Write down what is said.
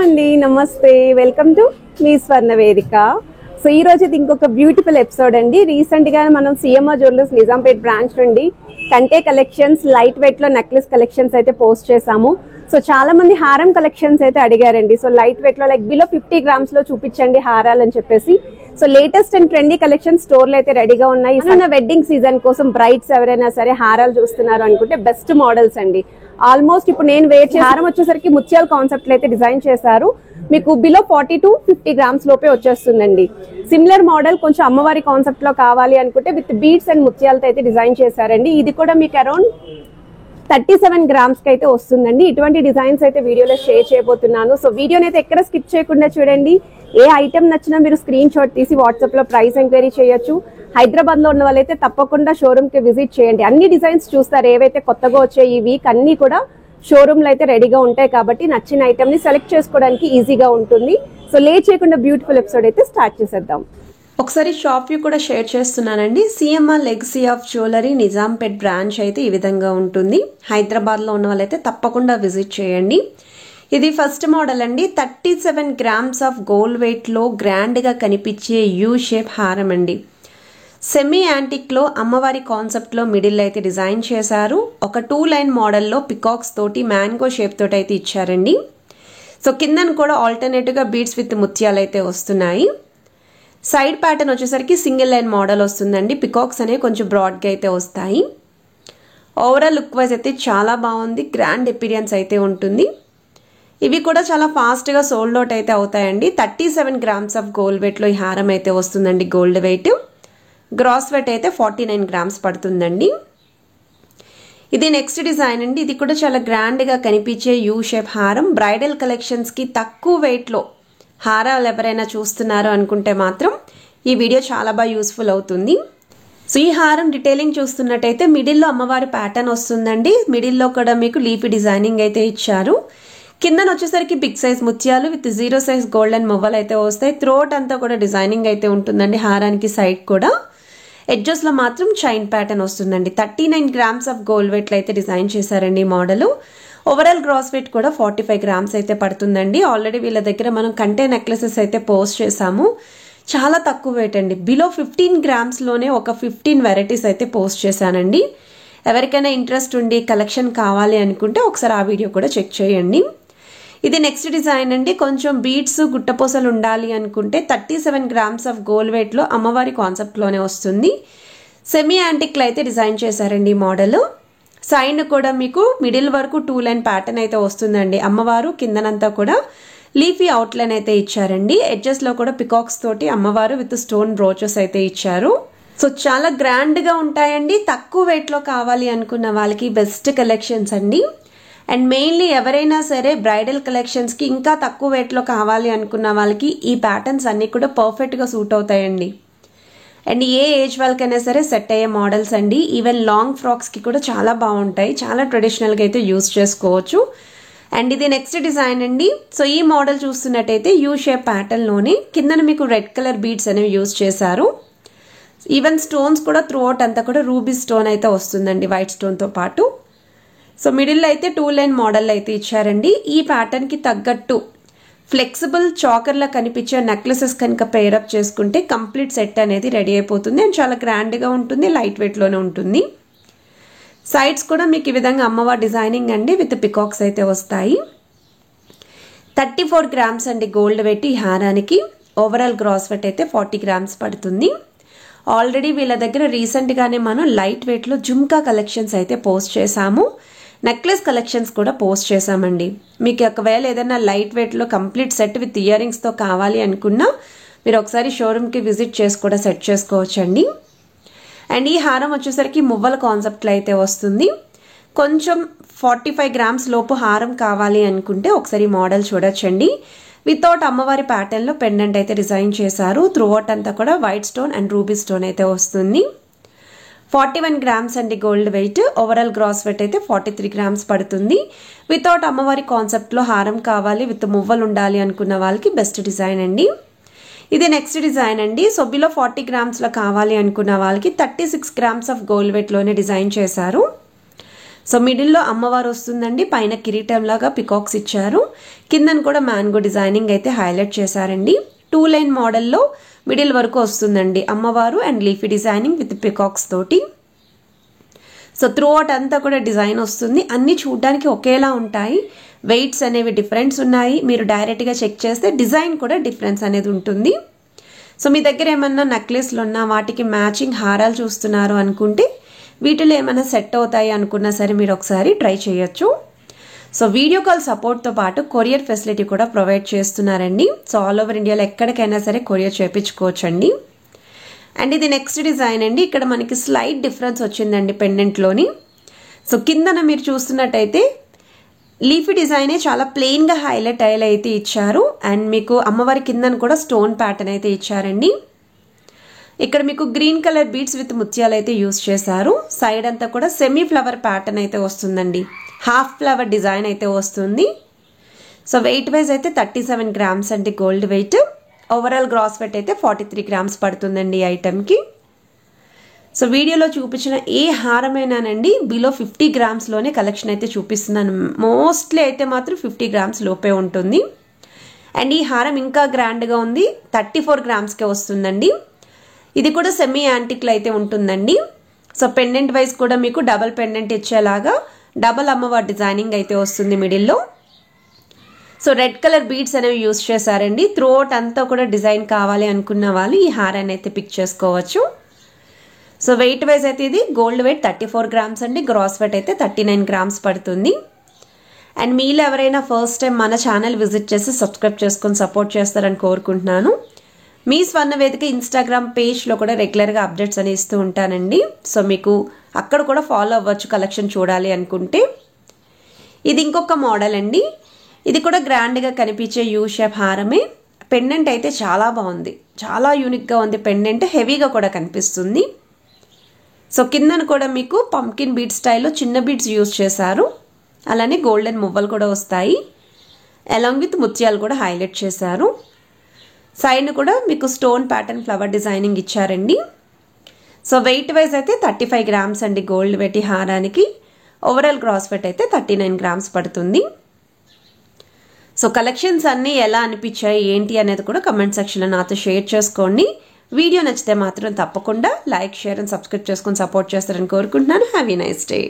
అండి నమస్తే welcome to me స్వర్ణ వేదిక. సో ఈ రోజు ఇంకొక బ్యూటిఫుల్ ఎపిసోడ్ అండి. రీసెంట్ గా మనం సిఎంఆర్ జ్యువెలర్స్ నిజాంపేట్ బ్రాంచ్ నుండి కంటే కలెక్షన్స్ లైట్ వెయిట్ లో నెక్లెస్ కలెక్షన్స్ అయితే పోస్ట్ చేసాము. సో చాలా మంది హారం కలెక్షన్స్ అయితే అడిగారండి. సో లైట్ వెయిట్ లో లైక్ బిలో 50 గ్రామ్స్ లో చూపించండి హారాలు అని చెప్పేసి. So latest and trendy collection store లో అయితే రెడీగా ఉన్నాయి. వెడ్డింగ్ సీజన్ కోసం బ్రైడ్స్ ఎవరైనా సరే హారాలు చూస్తున్నారు అనుకుంటే బెస్ట్ మోడల్స్ అండి. ఆల్మోస్ట్ ఇప్పుడు నేను వేర్ హారం వచ్చేసరికి ముత్యాల కాన్సెప్ట్ లో అయితే డిజైన్ చేశారు. మీకు బిలో 40 to 50 గ్రామ్స్ లోపే వచ్చేస్తుందండి. సిమిలర్ మోడల్ కొంచెం అమ్మవారి కాన్సెప్ట్ లో కావాలి అనుకుంటే విత్ బీడ్స్ అండ్ ముత్యాలతో అయితే డిజైన్ చేశారండి. ఇది కూడా మీకు అరౌండ్ 37 గ్రామ్స్ కి అయితే వస్తుందండి. ఇటువంటి డిజైన్స్ అయితే వీడియోలో షేర్ చేయబోతున్నాను. సో వీడియోని అయితే ఎక్కడ స్కిప్ చేయకుండా చూడండి. ఏ ఐటమ్ నచ్చినా మీరు స్క్రీన్ షాట్ తీసి వాట్సాప్ లో ప్రైస్ ఎంక్వైరీ చేయొచ్చు. హైదరాబాద్ లో ఉన్న వాళ్ళైతే తప్పకుండా షోరూమ్ కి విజిట్ చేయండి. అన్ని డిజైన్స్ చూస్తారు, ఏవైతే కొత్తగా వచ్చాయి ఈ వీక్ అన్ని కూడా షోరూమ్ లో అయితే రెడీగా ఉంటాయి కాబట్టి నచ్చిన ఐటమ్ ని సెలెక్ట్ చేసుకోవడానికి ఈజీగా ఉంటుంది. సో లేట్ చేయకుండా బ్యూటిఫుల్ ఎపిసోడ్ అయితే స్టార్ట్ చేసేద్దాం. ఒకసారి షాప్ వ్యూ కూడా షేర్ చేస్తున్నానండి. CMR legacy of jewellery Nizampet branch అయితే ఈ విధంగా ఉంటుంది. హైదరాబాద్ లో ఉన్న వాళ్ళైతే తప్పకుండా విజిట్ చేయండి. ఇది ఫస్ట్ మోడల్ అండి. 37 గ్రామ్స్ ఆఫ్ గోల్డ్ వెయిట్ లో గ్రాండ్ గా కనిపించే యూ షేప్ హారం అండి. సెమీ యాంటిక్ లో అమ్మవారి కాన్సెప్ట్ లో మిడిల్ అయితే డిజైన్ చేశారు. ఒక 2 లైన్ మోడల్లో పికాక్స్ తోటి మ్యాంగో షేప్ తోటి అయితే ఇచ్చారండి. సో కిందను కూడా ఆల్టర్నేటివ్ గా బీడ్స్ విత్ ముత్యాలు అయితే వస్తున్నాయి. సైడ్ ప్యాటర్న్ వచ్చేసరికి సింగిల్ లైన్ మోడల్ వస్తుందండి. పికాక్స్ అనేవి కొంచెం బ్రాడ్గా అయితే వస్తాయి. ఓవరాల్ లుక్ వైజ్ అయితే చాలా బాగుంది. గ్రాండ్ ఎపీరియన్స్ అయితే ఉంటుంది. ఇవి కూడా చాలా ఫాస్ట్గా సోల్డ్ అవుట్ అయితే అవుతాయండి. 37 గ్రామ్స్ ఆఫ్ గోల్డ్ వెయిట్లో ఈ హారం అయితే వస్తుందండి. గోల్డ్ వెయిట్ గ్రాస్ వెయిట్ అయితే 49 గ్రామ్స్ పడుతుందండి. ఇది నెక్స్ట్ డిజైన్ అండి. ఇది కూడా చాలా గ్రాండ్గా కనిపించే యూ షేప్ హారం. బ్రైడల్ కలెక్షన్స్కి తక్కువ వెయిట్లో హారాలు ఎవరైనా చూస్తున్నారు అనుకుంటే మాత్రం ఈ వీడియో చాలా బాగా యూస్ఫుల్ అవుతుంది. సో ఈ హారం డీటెయిలింగ్ చూస్తున్నట్టయితే మిడిల్లో అమ్మవారి ప్యాటర్న్ వస్తుందండి. మిడిల్లో కూడా మీకు లీఫీ డిజైనింగ్ అయితే ఇచ్చారు. కిందన వచ్చేసరికి బిగ్ సైజ్ ముత్యాలు విత్ 0 సైజ్ గోల్డెన్ మువ్వలు అయితే వస్తాయి. త్రోట్ అంతా కూడా డిజైనింగ్ అయితే ఉంటుందండి. హారానికి సైడ్ కూడా ఎడ్జెస్ లో మాత్రం చైన్ ప్యాటర్న్ వస్తుందండి. 39 గ్రామ్స్ ఆఫ్ గోల్డ్ వెయిట్ అయితే డిజైన్ చేశారండి మోడల్. ఓవరాల్ గ్రాస్ వెయిట్ కూడా 45 గ్రామ్స్ అయితే పడుతుందండి. ఆల్రెడీ వీళ్ళ దగ్గర మనం కంటే నెక్లెసెస్ అయితే పోస్ట్ చేసాము. చాలా తక్కువ వెయిట్ అండి. బిలో 15 గ్రామ్స్ లోనే ఒక 15 వెరైటీస్ అయితే పోస్ట్ చేశానండి. ఎవరికైనా ఇంట్రెస్ట్ ఉండి కలెక్షన్ కావాలి అనుకుంటే ఒకసారి ఆ వీడియో కూడా చెక్ చేయండి. ఇది నెక్స్ట్ డిజైన్ అండి. కొంచెం బీడ్స్ గుట్టపూసలు ఉండాలి అనుకుంటే 37 గ్రామ్స్ ఆఫ్ గోల్డ్ వెయిట్ లో అమ్మవారి కాన్సెప్ట్ లోనే వస్తుంది. సెమీ యాంటిక్ లో అయితే డిజైన్ చేశారండి మోడల్. సైడ్ కూడా మీకు మిడిల్ వరకు 2 లైన్ ప్యాటర్న్ అయితే వస్తుందండి. అమ్మవారు కిందనంతా కూడా లీఫీ అవుట్ లైన్ అయితే ఇచ్చారండి. ఎడ్జెస్ లో కూడా పికాక్స్ తోటి అమ్మవారు విత్ స్టోన్ బ్రోచెస్ అయితే ఇచ్చారు. సో చాలా గ్రాండ్ గా ఉంటాయండి. తక్కువ వెయిట్ లో కావాలి అనుకున్న వాళ్ళకి బెస్ట్ కలెక్షన్స్ అండి. అండ్ మెయిన్లీ ఎవరైనా సరే బ్రైడల్ కలెక్షన్స్ కి ఇంకా తక్కువ వెయిట్ లో కావాలి అనుకున్న వాళ్ళకి ఈ ప్యాటర్న్స్ అన్ని కూడా పర్ఫెక్ట్ గా సూట్ అవుతాయండి. అండ్ ఏ ఏజ్ వాళ్ళకైనా సరే సెట్ అయ్యే మోడల్స్ అండి. ఈవెన్ లాంగ్ ఫ్రాక్స్ కి కూడా చాలా బాగుంటాయి. చాలా ట్రెడిషనల్ గా అయితే యూజ్ చేసుకోవచ్చు. అండ్ ఇది నెక్స్ట్ డిజైన్ అండి. సో ఈ మోడల్ చూస్తున్నట్టయితే యూ షేప్ ప్యాటర్న్ లోనే కిందన మీకు రెడ్ కలర్ బీడ్స్ అనేవి యూజ్ చేశారు. ఈవెన్ స్టోన్స్ కూడా త్రూ అవుట్ అంతా కూడా రూబీ స్టోన్ అయితే వస్తుందండి వైట్ స్టోన్ తో పాటు. సో మిడిల్ అయితే 2 లైన్ మోడల్ అయితే ఇచ్చారండి. ఈ ప్యాటర్న్ కి తగ్గట్టు ఫ్లెక్సిబుల్ చాకర్ లా కనిపించే నెక్లెసెస్ కనుక పేరప్ చేసుకుంటే కంప్లీట్ సెట్ అనేది రెడీ అయిపోతుంది. అండ్ చాలా గ్రాండ్ గా ఉంటుంది. లైట్ వెయిట్ లోనే ఉంటుంది. సైడ్స్ కూడా మీకు ఈ విధంగా అమ్మవారి డిజైనింగ్ అండి విత్ పికాక్స్ అయితే వస్తాయి. 34 గ్రామ్స్ అండి గోల్డ్ వెయిట్ ఈ హారానికి. ఓవరాల్ గ్రాస్ వెయిట్ అయితే 40 గ్రామ్స్ పడుతుంది. ఆల్రెడీ వీళ్ళ దగ్గర రీసెంట్ గానే మనం లైట్ వెయిట్ లో జుమ్కా కలెక్షన్స్ అయితే పోస్ట్ చేసాము. నెక్లెస్ కలెక్షన్స్ కూడా పోస్ట్ చేసామండి. మీకు ఒకవేళ ఏదైనా లైట్ వెయిట్ లో complete set with ear rings తో కావాలి అనుకున్నా మీరు ఒకసారి షోరూమ్ కి విజిట్ చేసి కూడా సెట్ చేసుకోవచ్చండి. అండ్ ఈ హారం వచ్చేసరికి మువ్వల కాన్సెప్ట్ లో అయితే వస్తుంది. కొంచెం 45 గ్రామ్స్ లోపు హారం కావాలి అనుకుంటే ఒకసారి మోడల్ చూడొచ్చండి. వితౌట్ అమ్మవారి ప్యాటర్న్ లో పెండెంట్ అయితే డిజైన్ చేశారు. త్రూ అవుట్ అంతా కూడా white stone and ruby stone అయితే వస్తుంది. 41 గ్రామ్స్ అండి gold weight. Overall gross weight అయితే 43 గ్రామ్స్ పడుతుంది. వితౌట్ అమ్మవారి కాన్సెప్ట్ లో హారం కావాలి విత్ మువ్వలు ఉండాలి అనుకున్న వాళ్ళకి బెస్ట్ డిజైన్ అండి. ఇది నెక్స్ట్ డిజైన్ అండి. సో బిలో 40 గ్రామ్స్ లో కావాలి అనుకున్న వాళ్ళకి 36 గ్రామ్స్ ఆఫ్ గోల్డ్ వెయిట్ లోనే డిజైన్ చేశారు. సో మిడిల్లో అమ్మవారు వస్తుందండి, పైన కిరీటం లాగా పికాక్స్ ఇచ్చారు, కిందన కూడా మ్యాంగో డిజైనింగ్ అయితే హైలైట్ చేశారండి. 2 లైన్ మోడల్లో మిడిల్ వరకు వస్తుందండి అమ్మవారు and leafy designing with peacocks తోటి. సో త్రూ అవుట్ అంతా కూడా డిజైన్ వస్తుంది. అన్నీ చూడడానికి ఒకేలా ఉంటాయి, వెయిట్స్ అనేవి డిఫరెన్స్ ఉన్నాయి. మీరు డైరెక్ట్గా చెక్ చేస్తే డిజైన్ కూడా డిఫరెన్స్ అనేది ఉంటుంది. సో మీ దగ్గర ఏమన్నా నెక్లెస్లు ఉన్నా వాటికి మ్యాచింగ్ హారాలు చూస్తున్నారు అనుకుంటే వీటిలో ఏమైనా సెట్ అవుతాయి అనుకున్నా సరే మీరు ఒకసారి ట్రై చేయొచ్చు. సో వీడియో కాల్ సపోర్ట్తో పాటు కొరియర్ ఫెసిలిటీ కూడా ప్రొవైడ్ చేస్తున్నారండి. సో ఆల్ ఓవర్ ఇండియాలో ఎక్కడికైనా సరే కొరియర్ చేయించుకోవచ్చండి. అండ్ ఇది నెక్స్ట్ డిజైన్ అండి. ఇక్కడ మనకి స్లైట్ డిఫరెన్స్ వచ్చిందండి పెండెంట్లోని. సో కిందన మీరు చూస్తున్నట్టయితే లీఫీ డిజైనే చాలా ప్లెయిన్గా హైలైట్ అయితే ఇచ్చారు. అండ్ మీకు అమ్మవారి కిందన కూడా స్టోన్ ప్యాటర్న్ అయితే ఇచ్చారండి. ఇక్కడ మీకు గ్రీన్ కలర్ బీడ్స్ విత్ ముత్యాలు అయితే యూస్ చేశారు. సైడ్ అంతా కూడా సెమీ ఫ్లవర్ ప్యాటర్న్ అయితే వస్తుందండి, హాఫ్ ఫ్లవర్ డిజైన్ అయితే వస్తుంది. సో వెయిట్ వైజ్ అయితే 37 గ్రామ్స్ అండి gold weight. Overall gross weight అయితే 43 గ్రామ్స్ పడుతుందండి ఈ ఐటమ్కి. సో వీడియోలో చూపించిన ఏ హారమైనానండి బిలో 50 గ్రామ్స్లోనే కలెక్షన్ అయితే చూపిస్తున్నాను. మోస్ట్లీ అయితే మాత్రం 50 గ్రామ్స్ లోపే ఉంటుంది. అండ్ ఈ హారం ఇంకా గ్రాండ్గా ఉంది, 34 గ్రామ్స్కే వస్తుందండి. ఇది కూడా సెమీ యాంటిక్లో అయితే ఉంటుందండి. సో పెండెంట్ వైజ్ కూడా మీకు డబల్ పెండెంట్ ఇచ్చేలాగా డబల్ అమ్మవారి డిజైనింగ్ అయితే వస్తుంది మిడిల్లో. సో రెడ్ కలర్ బీడ్స్ అనేవి యూస్ చేశారండి. త్రూ అవుట్ అంతా కూడా డిజైన్ కావాలి అనుకున్న వాళ్ళు ఈ హారాన్ని అయితే పిక్ చేసుకోవచ్చు. సో వెయిట్ వైజ్ అయితే ఇది గోల్డ్ వెయిట్ 34 గ్రామ్స్ అండి, గ్రాస్ వెయిట్ అయితే 39 గ్రామ్స్ పడుతుంది. అండ్ మీలో ఎవరైనా ఫస్ట్ టైం మన ఛానల్ విజిట్ చేసి సబ్స్క్రైబ్ చేసుకొని సపోర్ట్ చేస్తారని కోరుకుంటున్నాను. మీ స్వర్ణ వేదిక ఇన్స్టాగ్రామ్ పేజ్లో కూడా రెగ్యులర్గా అప్డేట్స్ అని ఇస్తూ ఉంటానండి. సో మీకు అక్కడ కూడా ఫాలో అవ్వచ్చు కలెక్షన్ చూడాలి అనుకుంటే. ఇది ఇంకొక మోడల్ అండి. ఇది కూడా గ్రాండ్గా కనిపించే యూ షేప్ హారమే. పెండెంట్ అయితే చాలా బాగుంది, చాలా యూనిక్గా ఉంది పెండెంట్, హెవీగా కూడా కనిపిస్తుంది. సో కిందన కూడా మీకు పంకిన్ బీడ్ స్టైల్లో చిన్న బీడ్స్ యూజ్ చేశారు. అలానే గోల్డెన్ మువ్వలు కూడా వస్తాయి, అలాంగ్ విత్ ముత్యాలు కూడా హైలైట్ చేశారు. సైడ్ కూడా మీకు స్టోన్ ప్యాటర్న్ ఫ్లవర్ డిజైనింగ్ ఇచ్చారండి. సో వెయిట్ వైజ్ అయితే 35 గ్రామ్స్ అండి గోల్డ్ వెయిట్ హారానికి. ఓవరాల్ గ్రాస్ వెయిట్ అయితే 39 గ్రామ్స్ పడుతుంది. సో కలెక్షన్స్ అన్నీ ఎలా అనిపించాయి ఏంటి అనేది కూడా కమెంట్ సెక్షన్లో నాతో షేర్ చేసుకోండి. వీడియో నచ్చితే మాత్రం తప్పకుండా లైక్, షేర్ అండ్ సబ్స్క్రైబ్ చేసుకొని సపోర్ట్ చేస్తారని కోరుకుంటున్నాను. Have a nice day.